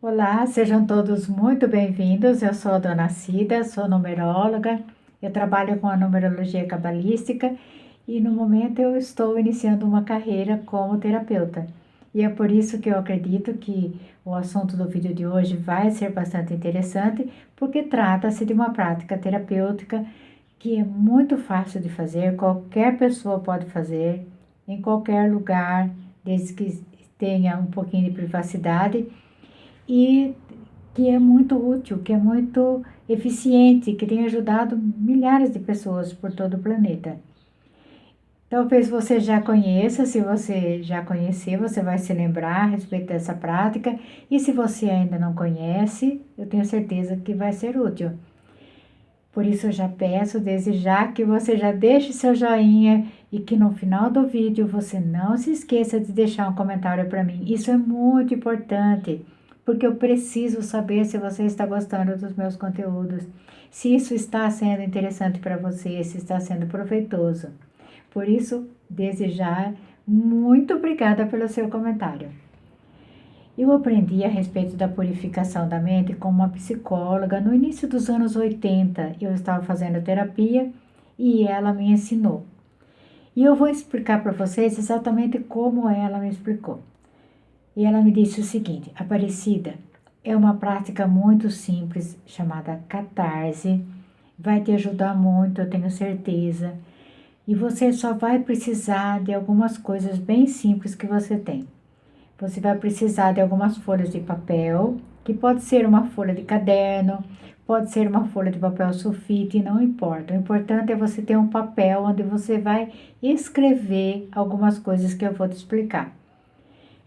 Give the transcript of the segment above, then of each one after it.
Olá, sejam todos muito bem-vindos. Eu sou a Dona Cida, sou numeróloga. Eu trabalho com a numerologia cabalística e no momento eu estou iniciando uma carreira como terapeuta. E é por isso que eu acredito que o assunto do vídeo de hoje vai ser bastante interessante, porque trata-se de uma prática terapêutica que é muito fácil de fazer, qualquer pessoa pode fazer, em qualquer lugar, desde que tenha um pouquinho de privacidade e que é muito útil, que é muito eficiente, que tem ajudado milhares de pessoas por todo o planeta. Talvez você já conheça, se você já conhecer, você vai se lembrar a respeito dessa prática, e se você ainda não conhece, eu tenho certeza que vai ser útil. Por isso eu já peço desde já que você já deixe seu joinha e que no final do vídeo você não se esqueça de deixar um comentário para mim. Isso é muito importante, porque eu preciso saber se você está gostando dos meus conteúdos, se isso está sendo interessante para você, se está sendo proveitoso. Por isso, desde já, muito obrigada pelo seu comentário. Eu aprendi a respeito da purificação da mente com uma psicóloga no início dos anos 80. Eu estava fazendo terapia e ela me ensinou. E eu vou explicar para vocês exatamente como ela me explicou. E ela me disse o seguinte: Aparecida, é uma prática muito simples chamada catarse. Vai te ajudar muito, eu tenho certeza. E você só vai precisar de algumas coisas bem simples que você tem. Você vai precisar de algumas folhas de papel, que pode ser uma folha de caderno, pode ser uma folha de papel sulfite, não importa. O importante é você ter um papel onde você vai escrever algumas coisas que eu vou te explicar.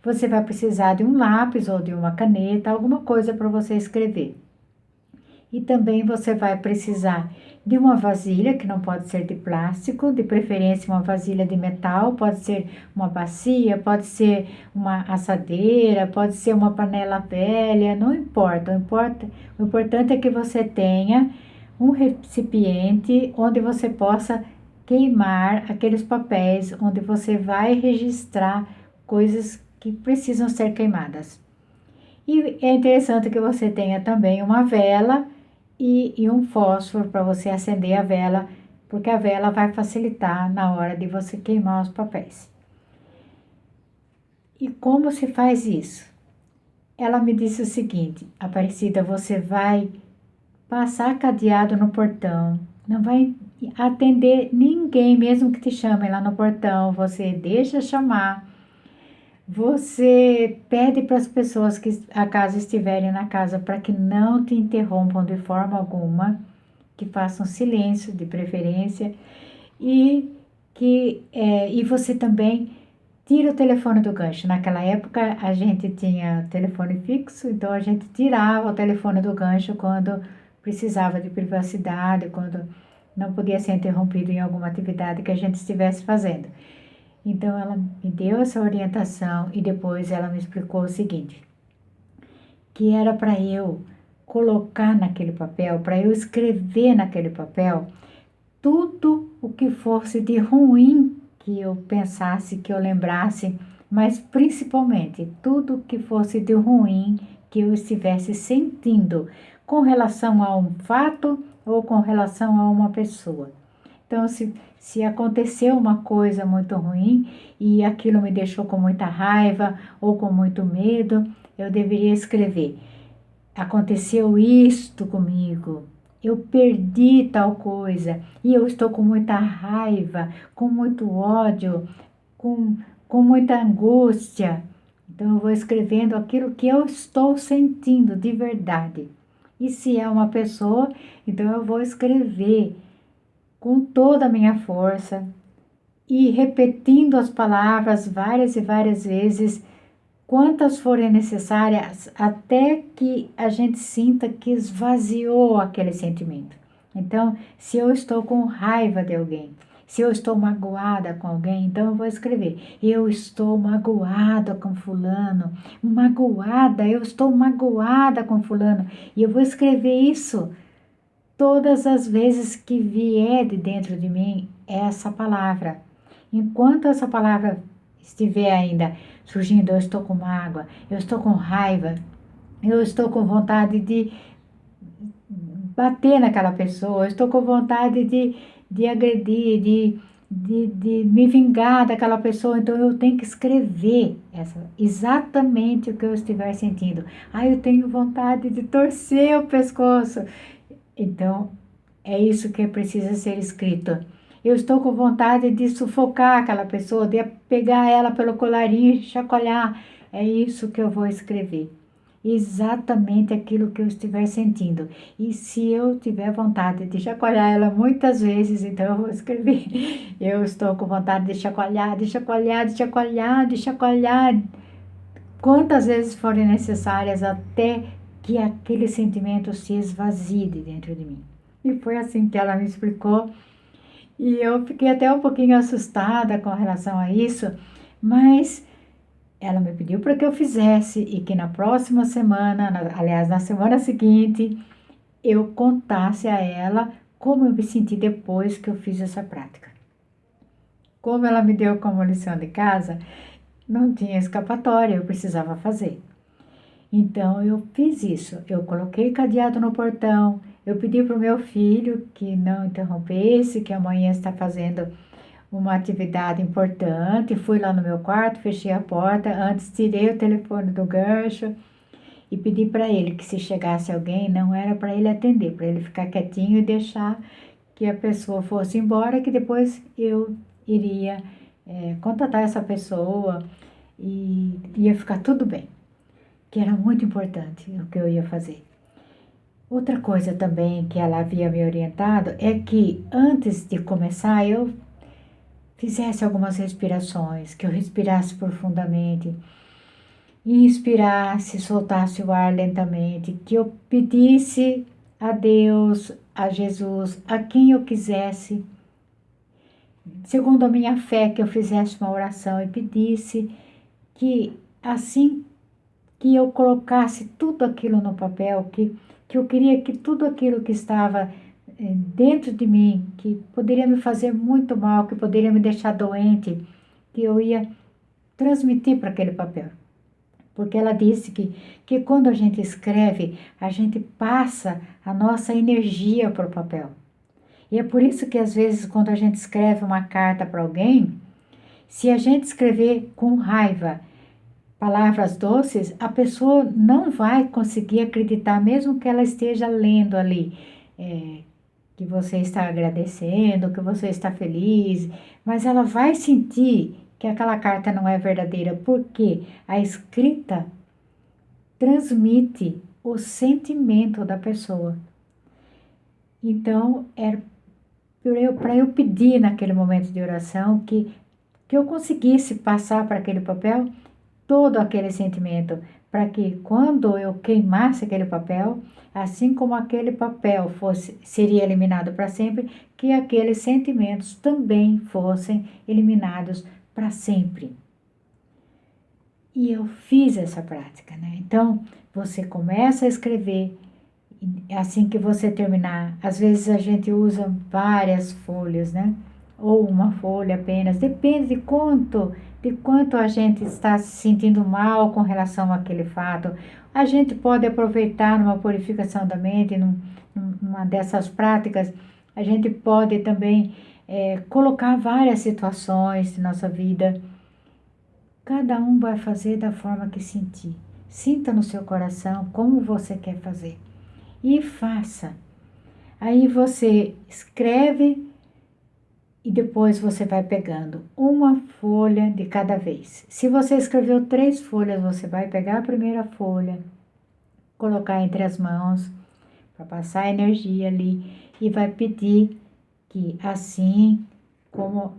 Você vai precisar de um lápis ou de uma caneta, alguma coisa para você escrever. E também você vai precisar de uma vasilha, que não pode ser de plástico, de preferência uma vasilha de metal, pode ser uma bacia, pode ser uma assadeira, pode ser uma panela velha, não importa. O importante é que você tenha um recipiente onde você possa queimar aqueles papéis, onde você vai registrar coisas que precisam ser queimadas. E é interessante que você tenha também uma vela e um fósforo para você acender a vela, porque a vela vai facilitar na hora de você queimar os papéis. E como se faz isso? Ela me disse o seguinte: Aparecida, você vai passar cadeado no portão, não vai atender ninguém, mesmo que te chamem lá no portão, você deixa chamar. Você pede para as pessoas que acaso estiverem na casa para que não te interrompam de forma alguma, que façam silêncio de preferência e você também tira o telefone do gancho. Naquela época a gente tinha telefone fixo, então a gente tirava o telefone do gancho quando precisava de privacidade, quando não podia ser interrompido em alguma atividade que a gente estivesse fazendo. Então ela me deu essa orientação e depois ela me explicou o seguinte: que era para eu colocar naquele papel, para eu escrever naquele papel tudo o que fosse de ruim que eu pensasse, que eu lembrasse, mas principalmente tudo o que fosse de ruim que eu estivesse sentindo com relação a um fato ou com relação a uma pessoa. Então, se aconteceu uma coisa muito ruim e aquilo me deixou com muita raiva ou com muito medo, eu deveria escrever: aconteceu isto comigo, eu perdi tal coisa e eu estou com muita raiva, com muito ódio, com muita angústia. Então, eu vou escrevendo aquilo que eu estou sentindo de verdade. E se é uma pessoa, então eu vou escrever com toda a minha força e repetindo as palavras várias e várias vezes, quantas forem necessárias, até que a gente sinta que esvaziou aquele sentimento. Então, se eu estou com raiva de alguém, se eu estou magoada com alguém, então eu vou escrever: eu estou magoada com fulano, eu estou magoada com fulano. E eu vou escrever isso todas as vezes que vier de dentro de mim essa palavra. Enquanto essa palavra estiver ainda surgindo, eu estou com mágoa, eu estou com raiva, eu estou com vontade de bater naquela pessoa, eu estou com vontade de agredir, de me vingar daquela pessoa, então eu tenho que escrever exatamente o que eu estiver sentindo. Ah, eu tenho vontade de torcer o pescoço. Então, é isso que precisa ser escrito. Eu estou com vontade de sufocar aquela pessoa, de pegar ela pelo colarinho e chacoalhar. É isso que eu vou escrever. Exatamente aquilo que eu estiver sentindo. E se eu tiver vontade de chacoalhar ela muitas vezes, então eu vou escrever. Eu estou com vontade de chacoalhar, de chacoalhar, de chacoalhar, de chacoalhar, quantas vezes forem necessárias até que aquele sentimento se esvazie de dentro de mim. E foi assim que ela me explicou. E eu fiquei até um pouquinho assustada com relação a isso, mas ela me pediu para que eu fizesse e que na próxima semana, aliás, na semana seguinte, eu contasse a ela como eu me senti depois que eu fiz essa prática. Como ela me deu como lição de casa, não tinha escapatória, eu precisava fazer. Então eu fiz isso. Eu coloquei cadeado no portão. Eu pedi para o meu filho que não interrompesse, que amanhã está fazendo uma atividade importante. Fui lá no meu quarto, fechei a porta. Antes tirei o telefone do gancho e pedi para ele que se chegasse alguém, não era para ele atender, para ele ficar quietinho e deixar que a pessoa fosse embora, que depois eu iria contatar essa pessoa e ia ficar tudo bem, que era muito importante o que eu ia fazer. Outra coisa também que ela havia me orientado é que antes de começar eu fizesse algumas respirações, que eu respirasse profundamente, inspirasse, soltasse o ar lentamente, que eu pedisse a Deus, a Jesus, a quem eu quisesse, segundo a minha fé, que eu fizesse uma oração e pedisse que assim que eu colocasse tudo aquilo no papel, que eu queria que tudo aquilo que estava dentro de mim, que poderia me fazer muito mal, que poderia me deixar doente, que eu ia transmitir para aquele papel. Porque ela disse que quando a gente escreve, a gente passa a nossa energia para o papel. E é por isso que às vezes quando a gente escreve uma carta para alguém, se a gente escrever com raiva, palavras doces, a pessoa não vai conseguir acreditar, mesmo que ela esteja lendo ali, que você está agradecendo, que você está feliz, mas ela vai sentir que aquela carta não é verdadeira, porque a escrita transmite o sentimento da pessoa. Então, era para eu pedir naquele momento de oração que eu conseguisse passar para aquele papel todo aquele sentimento, para que quando eu queimasse aquele papel, assim como aquele papel seria eliminado para sempre, que aqueles sentimentos também fossem eliminados para sempre. E eu fiz essa prática, né? Então, você começa a escrever, assim que você terminar, às vezes a gente usa várias folhas, né? Ou uma folha apenas, depende de quanto a gente está se sentindo mal com relação àquele fato. A gente pode aproveitar numa purificação da mente, numa dessas práticas, a gente pode também colocar várias situações de nossa vida. Cada um vai fazer da forma que sentir. Sinta no seu coração como você quer fazer e faça. Aí você escreve e depois você vai pegando uma folha de cada vez. Se você escreveu 3 folhas, você vai pegar a primeira folha, colocar entre as mãos para passar a energia ali e vai pedir que assim como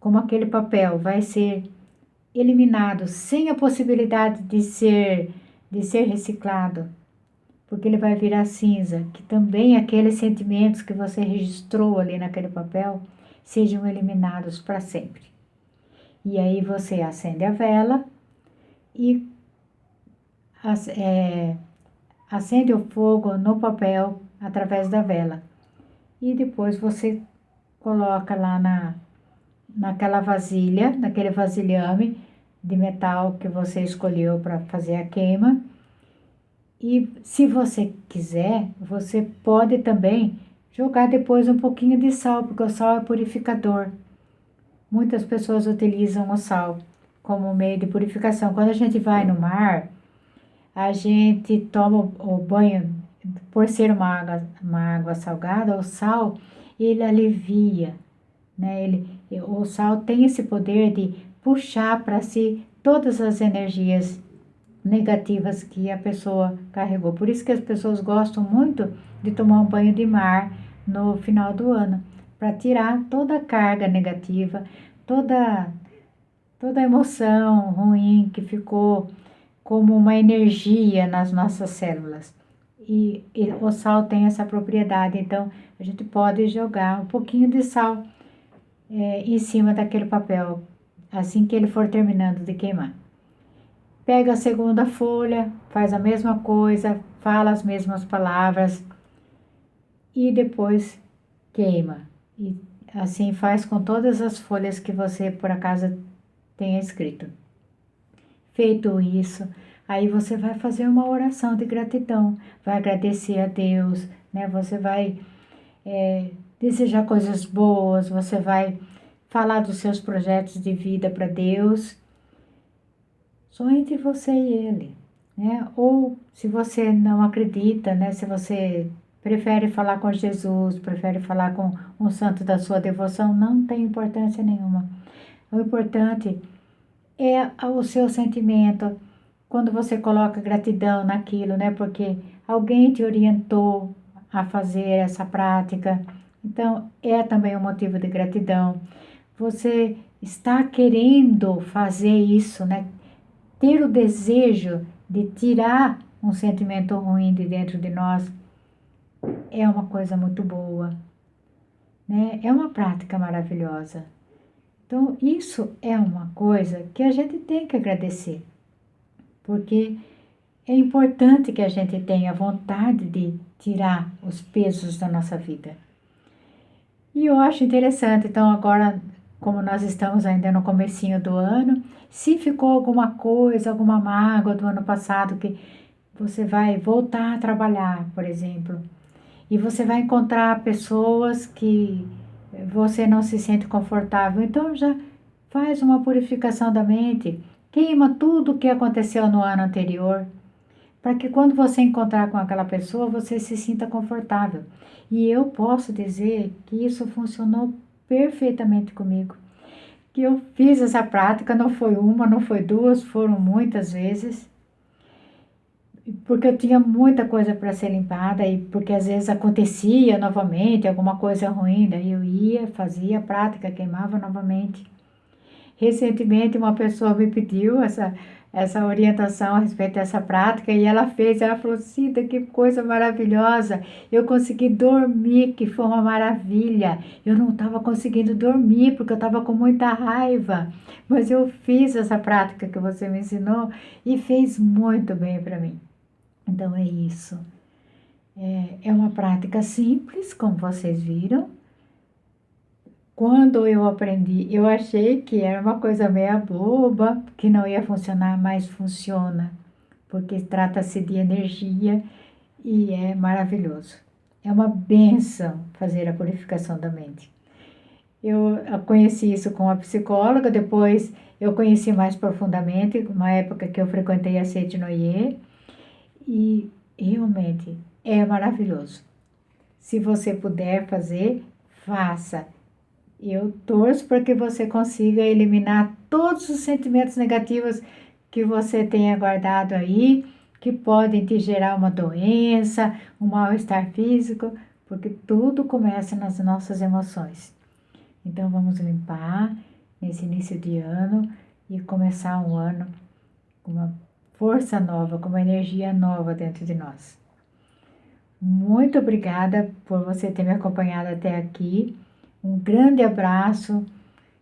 como aquele papel vai ser eliminado sem a possibilidade de ser reciclado, porque ele vai virar cinza, que também aqueles sentimentos que você registrou ali naquele papel sejam eliminados para sempre. E aí você acende a vela e acende o fogo no papel através da vela. E depois você coloca lá naquela vasilha, naquele vasilhame, de metal que você escolheu para fazer a queima. E se você quiser, você pode também jogar depois um pouquinho de sal, porque o sal é purificador. Muitas pessoas utilizam o sal como meio de purificação. Quando a gente vai no mar, a gente toma o banho, por ser uma água salgada, o sal, ele alivia, né? O sal tem esse poder de puxar para si todas as energias negativas que a pessoa carregou. Por isso que as pessoas gostam muito de tomar um banho de mar no final do ano, para tirar toda a carga negativa, toda toda a emoção ruim que ficou como uma energia nas nossas células. E o sal tem essa propriedade, então a gente pode jogar um pouquinho de sal em cima daquele papel, assim que ele for terminando de queimar. Pega a segunda folha, faz a mesma coisa, fala as mesmas palavras e depois queima. E assim faz com todas as folhas que você por acaso tenha escrito. Feito isso, aí você vai fazer uma oração de gratidão, vai agradecer a Deus, né? Você vai desejar coisas boas, você vai falar dos seus projetos de vida para Deus, só entre você e Ele, né? Ou se você não acredita, né? Se você prefere falar com Jesus, prefere falar com um santo da sua devoção, não tem importância nenhuma. O importante é o seu sentimento, quando você coloca gratidão naquilo, né? Porque alguém te orientou a fazer essa prática. Então, é também um motivo de gratidão. Você está querendo fazer isso, né? Ter o desejo de tirar um sentimento ruim de dentro de nós é uma coisa muito boa, né? É uma prática maravilhosa. Então, isso é uma coisa que a gente tem que agradecer, porque é importante que a gente tenha vontade de tirar os pesos da nossa vida. E eu acho interessante, então agora, como nós estamos ainda no comecinho do ano, se ficou alguma coisa, alguma mágoa do ano passado que você vai voltar a trabalhar, por exemplo, e você vai encontrar pessoas que você não se sente confortável, então já faz uma purificação da mente, queima tudo o que aconteceu no ano anterior, para que quando você encontrar com aquela pessoa, você se sinta confortável. E eu posso dizer que isso funcionou perfeitamente comigo. Que eu fiz essa prática, não foi uma, não foi duas, foram muitas vezes, porque eu tinha muita coisa para ser limpada e porque às vezes acontecia novamente alguma coisa ruim, daí eu ia, fazia a prática, queimava novamente. Recentemente, uma pessoa me pediu essa orientação a respeito dessa prática e ela fez. Ela falou: Cida, que coisa maravilhosa! Eu consegui dormir, que foi uma maravilha. Eu não estava conseguindo dormir porque eu estava com muita raiva, mas eu fiz essa prática que você me ensinou e fez muito bem para mim. Então é isso. É uma prática simples, como vocês viram. Quando eu aprendi, eu achei que era uma coisa meia boba, que não ia funcionar, mas funciona, porque trata-se de energia e é maravilhoso. É uma benção fazer a purificação da mente. Eu conheci isso com a psicóloga, depois eu conheci mais profundamente, uma época que eu frequentei a Sete Noyer, e realmente é maravilhoso. Se você puder fazer, faça. Eu torço para que você consiga eliminar todos os sentimentos negativos que você tenha guardado aí, que podem te gerar uma doença, um mal-estar físico, porque tudo começa nas nossas emoções. Então vamos limpar nesse início de ano e começar um ano com uma força nova, com uma energia nova dentro de nós. Muito obrigada por você ter me acompanhado até aqui. Um grande abraço,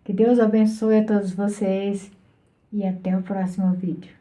que Deus abençoe a todos vocês e até o próximo vídeo.